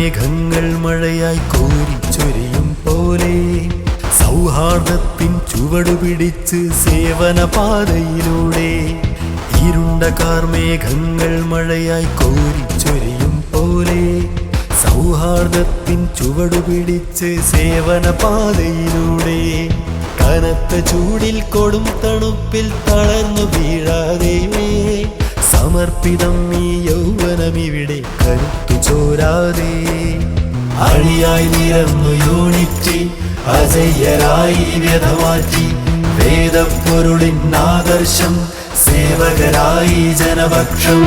മേഘങ്ങൾ മഴയായി കോരിച്ചൊരിയും പോലെ സൗഹാർദ്ദത്തിൻ ചുവടുപിടിച്ച് സേവന പാതയിലൂടെ ഇരുണ്ട കാർമേഘങ്ങൾ മഴയായി കോരിച്ചൊരിയും പോലെ സൗഹാർദ്ദത്തിൻ ചുവടുപിടിച്ച് സേവന പാതയിലൂടെ കനത്ത ചൂടിൽ കൊടും തണുപ്പിൽ തളർന്നു വീഴാതെ സമർപ്പിതം ഈ യൗവനമിവിടെ കരുത്തു ചോരാതെ അണിയായി നിരന്നു യൂണിറ്റി അജയ്യരായി വ്യഥമാറ്റി വേദപ്പൊരുളിൻ ആദർശം സേവകരായി ജനപക്ഷം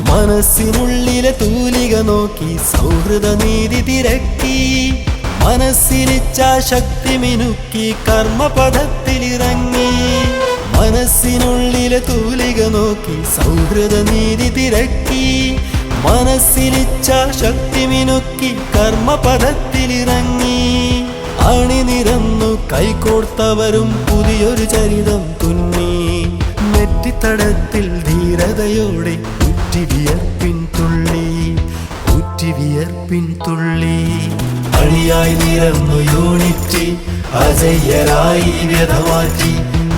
മനസ്സിനുള്ളിലെ തൂലിക നോക്കി സൗഹൃദ നീതി തിരക്കി മനസ്സിലിച്ഛാശക്തി മിനുക്കി കർമ്മപഥത്തിലിറങ്ങി മനസ്സിനുള്ളിലെ തൂലിക നോക്കി സൗഹൃദ നീതി തിരക്കി മനസ്സിലിച്ഛാശക്തി മിനുക്കി കർമ്മപഥത്തിലിറങ്ങി അണിനിരന്നു കൈകോർത്തവരും പുതിയൊരു ചരിതം തുന്നി നെറ്റിത്തടത്തിൽ ധീരതയോടെ ഉറ്റിവിയർപ്പിൻ തുള്ളി അണിയായി നിരന്നു യൂണിറ്റി അജയ്യരായി വ്യഥമാറ്റി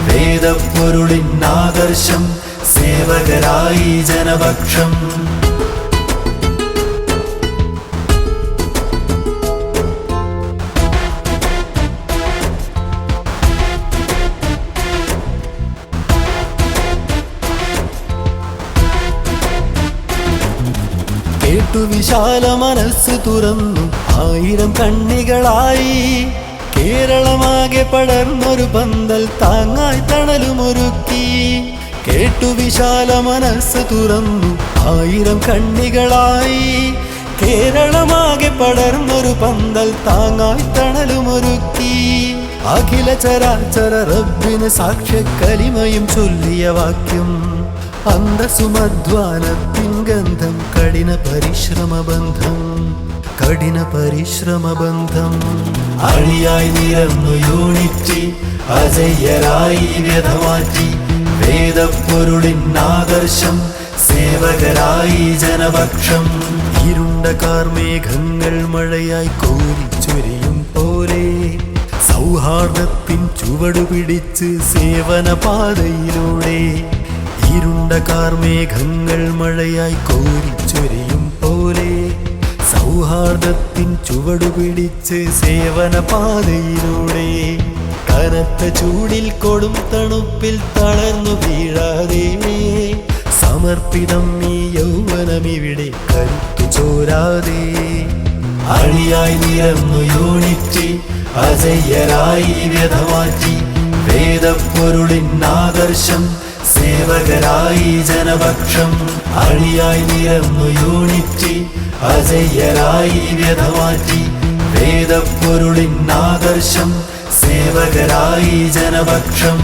വേദപ്പൊരുളിൻ ആദർശം സേവകരായി ജനപക്ഷം കേട്ടു വിശാല മനസ്സ് തുറന്നു ആയിരം കണ്ണികളായി കേരളമാകെ പടർന്നൊരു പന്തൽ താങ്ങായി തണലുമൊരുക്കി കേട്ടു വിശാല മനസ്സ് തുറന്നു ആയിരം കണ്ണികളായി കേരളമാകെ പടർന്നൊരു പന്തൽ താങ്ങായി തണലുമൊരുക്കി അഖില ചരാചര റബ്ബിന് സാക്ഷ്യക്കലിമയും ചൊല്ലിയ വാക്യം അന്തസുമധ്വാനത്തിൻ ഗന്ധം കഠിന പരിശ്രമബന്ധം അണിയായി നിരന്നു യൂണിറ്റി അജയ്യരായി വ്യഥമാറ്റി വേദപ്പൊരുളിൻ ആദർശം സേവകരായി ജനപക്ഷം ഇരുണ്ട കാർമേഘങ്ങൾ മഴയായി കോരിച്ചൊരിയും പോലെ സൗഹാർദ്ദത്തിൻ ചുവടുപിടിച്ച് സേവന പാതയിലൂടെ ഇരുണ്ട കാർമേഘങ്ങൾ മഴയായി കോരിച്ചൊരിയും പോലെ സൗഹാർദ്ദത്തിൻ ചുവടുപിടിച്ച് സേവന പാതയിലൂടെ കനത്ത ചൂടിൽ കൊടും തണുപ്പിൽ തളർന്നു വീഴാതെ സമർപ്പിതം ഈ യൗവനമിവിടെ കരുത്തു ചോരാതെ അണിയായി നിരന്നു യൂണിറ്റി അജയ്യരായി വ്യഥമാറ്റി വേദപ്പൊരുളിൻ ആദർശം സേവകരായി ജനപക്ഷം അണിയായി നിരന്നു യൂണിറ്റി അജയ്യരായി വ്യഥമാറ്റി വേദപ്പൊരുളിൻ ആദർശം സേവകരായി ജനപക്ഷം